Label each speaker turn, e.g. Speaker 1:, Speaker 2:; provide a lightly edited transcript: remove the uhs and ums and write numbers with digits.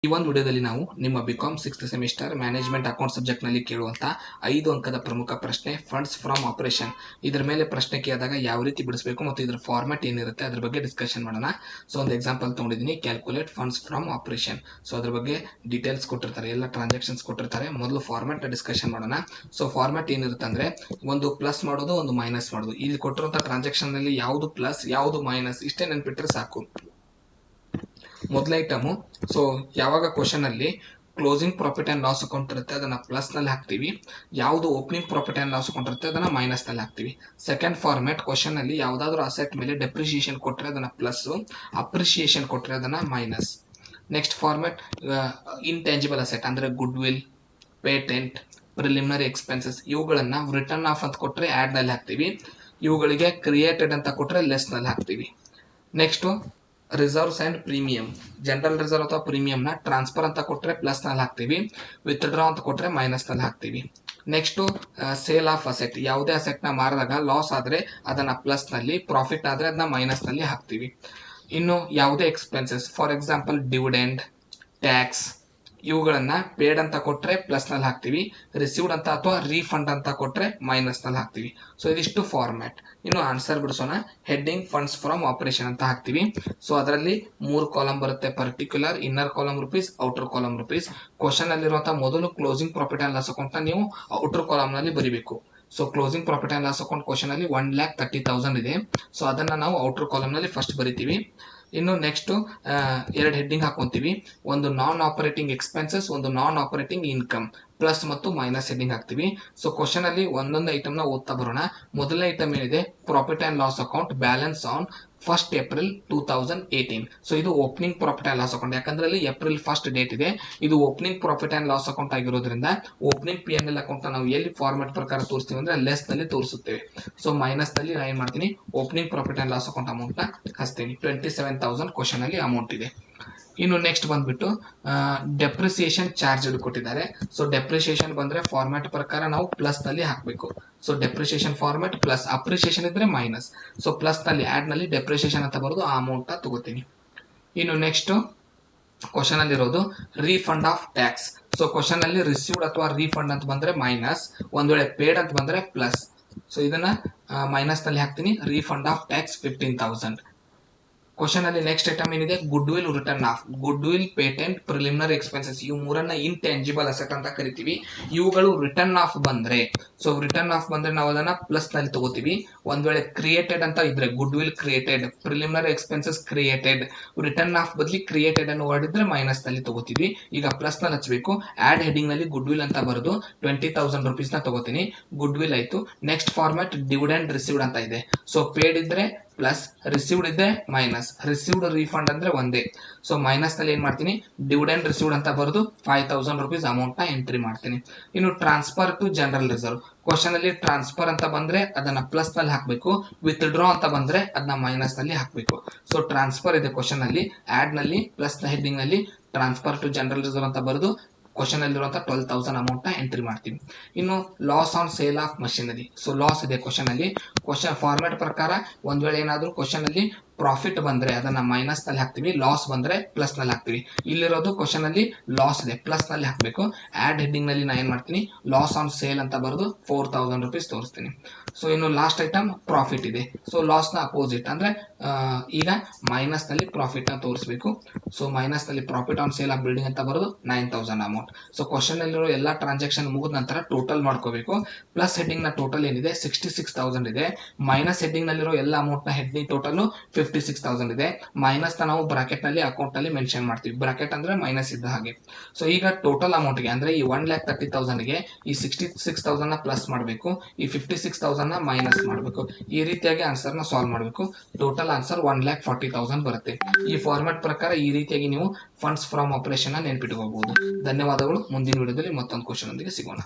Speaker 1: ಈ ಒಂದು ವಿಡಿಯೋದಲ್ಲಿ ನಾವು ನಿಮ್ಮ BCom 6th semester management account subject ನಲ್ಲಿ ಕೇಳುವಂತ 5 ಅಂಕದ ಪ್ರಮುಖ ಪ್ರಶ್ನೆ ಫಂಡ್ಸ್ ಫ್ರಮ್ ಆಪರೇಷನ್ ಇದರ ಮೇಲೆ ಪ್ರಶ್ನೆ ಕೇಳಿದಾಗ ಯಾವ ರೀತಿ ಬಿಡಿಸಬೇಕು ಮತ್ತು ಇದರ ಫಾರ್ಮ್ಯಾಟ್ ಏನಿರುತ್ತೆ ಅದರ ಬಗ್ಗೆ ಡಿಸ್ಕಷನ್ ಮಾಡೋಣ. ಸೊ ಒಂದು ಎಕ್ಸಾಂಪಲ್ ತಗೊಂಡಿದ್ದೀನಿ, calculate funds from operation. So ಅದ್ರ ಬಗ್ಗೆ ಡೀಟೇಲ್ಸ್ ಕೊಟ್ಟಿರ್ತಾರೆ, ಎಲ್ಲ ಟ್ರಾನ್ಸಾಕ್ಷನ್ಸ್ ಕೊಟ್ಟಿರ್ತಾರೆ. ಮೊದಲು ಫಾರ್ಮ್ಯಾಟ್ ಡಿಸ್ಕಷನ್ ಮಾಡೋಣ. ಸೊ ಫಾರ್ಮ್ಯಾಟ್ ಏನಿರುತ್ತೆ ಅಂದ್ರೆ ಒಂದು ಪ್ಲಸ್ ಮಾಡೋದು, ಒಂದು ಮೈನಸ್ ಮಾಡೋದು. ಇಲ್ಲಿ ಕೊಟ್ಟಿರುವಂತಹ ಟ್ರಾನ್ಸಾಕ್ಷನ್ ನಲ್ಲಿ ಯಾವುದು ಪ್ಲಸ್ ಯಾವುದು ಮೈನಸ್ ಇಷ್ಟೇ ನೆನ್ಪಿಟ್ರೆ ಸಾಕು. ಮೊದಲ ಐಟಮು, ಸೊ ಯಾವಾಗ ಕ್ವಶನ್ ಅಲ್ಲಿ closing profit and loss account ಇರುತ್ತೆ ಅದನ್ನ ಪ್ಲಸ್ ನಲ್ಲಿ ಹಾಕ್ತಿವಿ, ಯಾವುದು opening profit and loss account ಇರುತ್ತೆ ಅದನ್ನ ಮೈನಸ್ ನಲ್ಲಿ ಹಾಕ್ತಿವಿ. ಸೆಕೆಂಡ್ ಫಾರ್ಮ್ಯಾಟ್, ಕ್ವಶನ್ ಅಲ್ಲಿ ಯಾವ್ದಾದ್ರು ಅಸೆಟ್ ಮೇಲೆ ಡೆಪ್ರಿಸಿಯೇಷನ್ ಕೊಟ್ಟರೆ ಅದನ್ನ ಪ್ಲಸ್, ಅಪ್ರಿಸಿಯೇಷನ್ ಕೊಟ್ಟರೆ ಅದನ್ನ minus. Next format, intangible asset ಅಂದ್ರೆ goodwill, patent, preliminary expenses ಇವುಗಳನ್ನ ರಿಟರ್ನ್ ಆಫ್ ಅಂತ ಕೊಟ್ಟರೆ ಆಡ್ ನಲ್ಲಿ ಹಾಕ್ತಿವಿ, ಇವುಗಳಿಗೆ ಕ್ರಿಯೇಟೆಡ್ ಅಂತ ಕೊಟ್ಟರೆ ಲೆಸ್ ನಲ್ಲಿ ಹಾಕ್ತಿವಿ. Next reserves and premium, general reserve ಅಥವಾ ಪ್ರೀಮಿಯಂ ನ ಟ್ರಾನ್ಸ್ಫರ್ ಅಂತ ಕೊಟ್ಟರೆ ಪ್ಲಸ್ ನಲ್ಲಿ ಹಾಕ್ತಿವಿ, ವಿತ್ಡ್ರಾ ಅಂತ ಕೊಟ್ಟರೆ ಮೈನಸ್ ನಲ್ಲಿ ಹಾಕ್ತಿವಿ. ನೆಕ್ಸ್ಟ್ ಸೇಲ್ ಆಫ್ ಅಸೆಟ್, ಯಾವುದೇ ಅಸೆಟ್ ನ ಮಾರಿದಾಗ ಲಾಸ್ ಆದ್ರೆ ಅದನ್ನ ಪ್ಲಸ್ ನಲ್ಲಿ, ಪ್ರಾಫಿಟ್ ಆದ್ರೆ ಅದನ್ನ ಮೈನಸ್ ನಲ್ಲಿ ಹಾಕ್ತಿವಿ. ಇನ್ನು ಯಾವುದೇ expenses, for example dividend, tax ಇವುಗಳನ್ನ ಪೇಡ್ ಅಂತ ಕೊಟ್ರೆ ಪ್ಲಸ್ ನಲ್ಲಿ ಹಾಕ್ತಿವಿ, ರಿಸೀವ್ಡ್ ಅಂತ ಅಥವಾ ರೀಫಂಡ್ ಅಂತ ಕೊಟ್ರೆ ಮೈನಸ್ ನಲ್ಲಿ ಹಾಕ್ತಿವಿ. ಸೊ ಇದಿಷ್ಟು ಫಾರ್ಮ್ಯಾಟ್. ಇನ್ನು ಆನ್ಸರ್ ಬಿಡಿಸೋಣ. ಹೆಡ್ಡಿಂಗ್ ಫಂಡ್ಸ್ ಫ್ರಮ್ ಆಪರೇಷನ್ ಅಂತ ಹಾಕ್ತಿವಿ. ಸೊ ಅದರಲ್ಲಿ 3 ಕಾಲಮ್ ಬರುತ್ತೆ, particular, inner column rupees, outer column rupees. Question ಅಲ್ಲಿರುವಂತಹ ಮೊದಲು closing profit and loss account ನ ನೀವು ಔಟರ್ ಕಾಲಮ್ ನಲ್ಲಿ ಬರಿಬೇಕು. So closing profit and loss account question ಅಲ್ಲಿ 1,30,000 ಇದೆ. ಸೊ ಅದನ್ನ ನಾವು ಔಟರ್ ಕಾಲಮ್ ನಲ್ಲಿ ಫಸ್ಟ್ ಬರಿತೀವಿ. ಇನ್ನು ನೆಕ್ಸ್ಟ್ 2 ಹೆಡ್ಡಿಂಗ್ ಹಾಕೊಂತೀವಿ, ಒಂದು ನಾನ್ ಆಪರೇಟಿಂಗ್ ಎಕ್ಸ್ಪೆನ್ಸಸ್, ಒಂದು ನಾನ್ ಆಪರೇಟಿಂಗ್ ಇನ್ಕಮ್, ಪ್ಲಸ್ ಮತ್ತು ಮೈನಸ್ ಹೆಡ್ಡಿಂಗ್ ಹಾಕ್ತಿವಿ. ಸೊ ಕ್ವಶನ್ ಅಲ್ಲಿ ಒಂದೊಂದು ಐಟಮ್ ನ ಓದ್ತಾ ಬರೋಣ. ಮೊದಲನೇ ಐಟಮ್ ಏನಿದೆ, profit and loss account balance on 1st April 2018. So ಇದು opening profit and loss account, ಯಾಕಂದ್ರೆ ಅಲ್ಲಿ ಏಪ್ರಿಲ್ 1st ಡೇಟ್ ಇದೆ. ಇದು opening profit and loss account ಆಗಿರೋದ್ರಿಂದ ಓಪನಿಂಗ್ P&L ಅಕೌಂಟ್ ನಾವು ಎಲ್ಲಿ ಫಾರ್ಮೆಟ್ ಪ್ರಕಾರ ತೋರಿಸ್ತೀವಿ ಅಂದ್ರೆ ಲೆಸ್ ನಲ್ಲಿ ತೋರಿಸುತ್ತೇವೆ. ಸೊ ಮೈನಸ್ ನಲ್ಲಿ ನಾನು ಏನ್ ಮಾಡ್ತೀನಿ, opening profit and loss account amount ನ ಹಚ್ತೀನಿ. 27,000 ಕ್ವಶನ್ ಅಲ್ಲಿ ಅಮೌಂಟ್ ಇದೆ. ಇನ್ನು ನೆಕ್ಸ್ಟ್ ಬಂದ್ಬಿಟ್ಟು ಡೆಪ್ರಿಸಿಯೇಷನ್ ಚಾರ್ಜ್ ಕೊಟ್ಟಿದ್ದಾರೆ. ಸೊ ಡೆಪ್ರಿಸಿಯೇಷನ್ ಬಂದ್ರೆ ಫಾರ್ಮ್ಯಾಟ್ ಪ್ರಕಾರ ನಾವು ಪ್ಲಸ್ ನಲ್ಲಿ ಹಾಕಬೇಕು. So depreciation format plus, appreciation ಇದ್ರೆ ಮೈನಸ್. ಸೊ ಪ್ಲಸ್ ನಲ್ಲಿ ಆಡ್ ನಲ್ಲಿ ಡೆಪ್ರಿಸಿಯೇಷನ್ ಅಂತ ಬರೋದು ಆ ಅಮೌಂಟ್ ನ ತಗೋತೀನಿ. ಇನ್ನು ನೆಕ್ಸ್ಟ್ ಕ್ವಶನ್ ಅಲ್ಲಿ ಇರೋದು refund of tax. So question ಅಲ್ಲಿ ರಿಸೀವ್ಡ್ ಅಥವಾ ರೀಫಂಡ್ ಅಂತ ಬಂದ್ರೆ ಮೈನಸ್, ಒಂದ್ ವೇಳೆ ಪೇಡ್ ಅಂತ ಬಂದ್ರೆ ಪ್ಲಸ್. ಸೊ ಇದನ್ನ ಮೈನಸ್ ನಲ್ಲಿ ಹಾಕ್ತೀನಿ. Refund of tax 15,000. ಕ್ವಶನ್ ಅಲ್ಲಿ ನೆಕ್ಸ್ಟ್ ಐಟಮ್ ಏನಿದೆ, good will return of. Good will, patent, preliminary expenses ಇವು ಮೂರನ್ನ ಇಂಟ್ಯಾಂಜಿಬಲ್ ಅಸೆಟ್ ಅಂತ ಕರಿತೀವಿ. ಇವುಗಳು ರಿಟರ್ನ್ ಆಫ್ ಬಂದ್ರೆ, ಸೊ ರಿಟರ್ನ್ ಆಫ್ ಬಂದ್ರೆ ನಾವು ಅದನ್ನ ಪ್ಲಸ್ ನಲ್ಲಿ ತಗೋತೀವಿ. ಒಂದ್ ವೇಳೆ ಕ್ರಿಯೇಟೆಡ್ ಅಂತ ಇದ್ರೆ good will created, preliminary expenses created, return of ಬದಲಿ ಕ್ರಿಯೇಟೆಡ್ ಅನ್ನು ವರ್ಡ್ ಇದ್ರೆ ಮೈನಸ್ ನಲ್ಲಿ ತಗೋತೀವಿ. ಈಗ ಪ್ಲಸ್ ನಲ್ಲಿ ಹಚ್ಚಬೇಕು. ಆಡ್ ಹೆಡಿಂಗ್ ನಲ್ಲಿ ಗುಡ್ ವಿಲ್ ಅಂತ ಬರೆದು 20,000 ರುಪೀಸ್ ನ ತಗೋತೀನಿ. ಗುಡ್ ವಿಲ್ ಆಯ್ತು. ನೆಕ್ಸ್ಟ್ ಫಾರ್ಮ್ಯಾಟ್ ಡಿವಿಡೆಂಡ್ ರಿಸೀವ್ಡ್ ಅಂತ ಇದೆ. ಸೊ ಪೇಡ್ ಇದ್ರೆ ಪ್ಲಸ್, ರಿಸೀವ್ಡ್ ಇದ್ರೆ ಮೈನಸ್. ರಿಸೀವ್ಡ್ ರೀಫಂಡ್ ಅಂದ್ರೆ ಒಂದೇ. ಸೊ ಮೈನಸ್ ನಲ್ಲಿ ಏನ್ ಮಾಡ್ತೀನಿ, ಡಿವಿಡೆಂಡ್ ರಿಸೀವ್ಡ್ ಅಂತ ಬರೆದು 5,000 ರುಪೀಸ್ ಅಮೌಂಟ್ ನ ಎಂಟ್ರಿ ಮಾಡ್ತೀನಿ. ಇನ್ನು transfer to general reserve. Question ಅಲ್ಲಿ ಟ್ರಾನ್ಸ್ಫರ್ ಅಂತ ಬಂದ್ರೆ ಅದನ್ನ ಪ್ಲಸ್ ನಲ್ಲಿ ಹಾಕ್ಬೇಕು, ವಿತ್ ಡ್ರಾ ಅಂತ ಬಂದ್ರೆ ಅದನ್ನ ಮೈನಸ್ ನಲ್ಲಿ ಹಾಕ್ಬೇಕು. ಸೊ ಟ್ರಾನ್ಸ್ಫರ್ ಇದೆ ಕ್ವಶನ್ ಅಲ್ಲಿ, ಆಡ್ ನಲ್ಲಿ ಪ್ಲಸ್ ನ ಹೆಡ್ಡಿಂಗ್ ನಲ್ಲಿ ಟ್ರಾನ್ಸ್ಫರ್ ಟು ಜನರಲ್ ರಿಸರ್ವ್ ಅಂತ ಬರೆದು ಕ್ವಶನ್ ಅಲ್ಲಿರುವಂತಹ 12,000 ಅಮೌಂಟ್ ನ ಎಂಟ್ರಿ ಮಾಡ್ತೀವಿ. ಇನ್ನು loss on sale of machinery. So loss ಇದೆ ಕ್ವಶನ್ ಅಲ್ಲಿ. ಕ್ವಶನ್ ಫಾರ್ಮ್ಯಾಟ್ ಪ್ರಕಾರ ಒಂದ್ ವೇಳೆ ಏನಾದ್ರು ಕ್ವಶನ್ ಅಲ್ಲಿ ಪ್ರಾಫಿಟ್ ಬಂದ್ರೆ ಅದನ್ನ ಮೈನಸ್ ನಲ್ಲಿ ಹಾಕ್ತಿವಿ, ಲಾಸ್ ಬಂದ್ರೆ ಪ್ಲಸ್ ನಲ್ಲಿ ಹಾಕ್ತಿವಿ. ಇಲ್ಲಿರೋದು ಕ್ವಶನ್ ಅಲ್ಲಿ ಲಾಸ್ ಇದೆ, ಪ್ಲಸ್ ನಲ್ಲಿ ಹಾಕ್ಬೇಕು. ಆಡ್ ಹೆಡ್ಡಿಂಗ್ ನಲ್ಲಿ ನಾ ಏನ್ ಮಾಡ್ತೀನಿ, ಲಾಸ್ ಆನ್ ಸೇಲ್ ಅಂತ ಬರೆದು 4,000 ರುಪೀಸ್ ತೋರಿಸ್ತೀನಿ. ಸೊ ಇನ್ನು ಲಾಸ್ಟ್ ಐಟಮ್ ಪ್ರಾಫಿಟ್ ಇದೆ. ಸೊ ಲಾಸ್ ನ ಅಪೋಸಿಟ್ ಅಂದ್ರೆ ಈಗ ಮೈನಸ್ ನಲ್ಲಿ ಪ್ರಾಫಿಟ್ ನ ತೋರಿಸಬೇಕು. ಸೊ ಮೈನಸ್ ನಲ್ಲಿ profit on sale of building ಅಂತ ಬರೋದು 9,000 ಅಮೌಂಟ್. ಸೊ ಕ್ವಶನ್ ಅಲ್ಲಿರೋ ಎಲ್ಲಾ ಟ್ರಾನ್ಸಾಕ್ಷನ್ ಮುಗಿದ ನಂತರ ಟೋಟಲ್ ಮಾಡ್ಕೋಬೇಕು. ಪ್ಲಸ್ ಹೆಡ್ಡಿಂಗ್ ನ ಟೋಟಲ್ ಏನಿದೆ 66,000 ಇದೆ. ಮೈನಸ್ ಹೆಡ್ಡಿಂಗ್ ನಲ್ಲಿರೋ ಎಲ್ಲ ಅಮೌಂಟ್ ನ ಹೆಡ್ಡಿಂಗ್ ಟೋಟಲ್ 56,000 ಇದೆ. ಮೈನಸ್ ನ ನಾವು ಬ್ರಾಕೆಟ್ ನಲ್ಲಿ ಅಕೌಂಟ್ ನಲ್ಲಿ ಮೆನ್ಷನ್ ಮಾಡ್ತೀವಿ. ಬ್ರಾಕೆಟ್ ಅಂದ್ರೆ ಮೈನಸ್ ಇದ್ದ ಹಾಗೆ. ಸೊ ಈಗ ಟೋಟಲ್ ಅಮೌಂಟ್ ಗೆ ಅಂದ್ರೆ ಈ 1,30,000 ಗೆ ಈ 66,000 ನ ಪ್ಲಸ್ ಮಾಡಬೇಕು, ಈ 56,000 ನ ಮೈನಸ್ ಮಾಡಬೇಕು. ಈ ರೀತಿಯಾಗಿ ಆನ್ಸರ್ ನ ಸಾಲ್ವ್ ಮಾಡಬೇಕು. ಟೋಟಲ್ ಆನ್ಸರ್ 1,40,000 ಬರುತ್ತೆ. ಈ ಫಾರ್ಮ್ಯಾಟ್ ಪ್ರಕಾರ ಈ ರೀತಿಯಾಗಿ ನೀವು ಫಂಡ್ಸ್ ಫ್ರಮ್ ಆಪರೇಷನ್ ನ ನೆನ್ಪಿಟ್ಕೋಬಹುದು. ಧನ್ಯವಾದಗಳು. ಮುಂದಿನ ವಿಡಿಯೋದಲ್ಲಿ ಮತ್ತೊಂದು ಕ್ವಶನ್ ಒಂದಿಗೆ ಸಿಗೋಣ.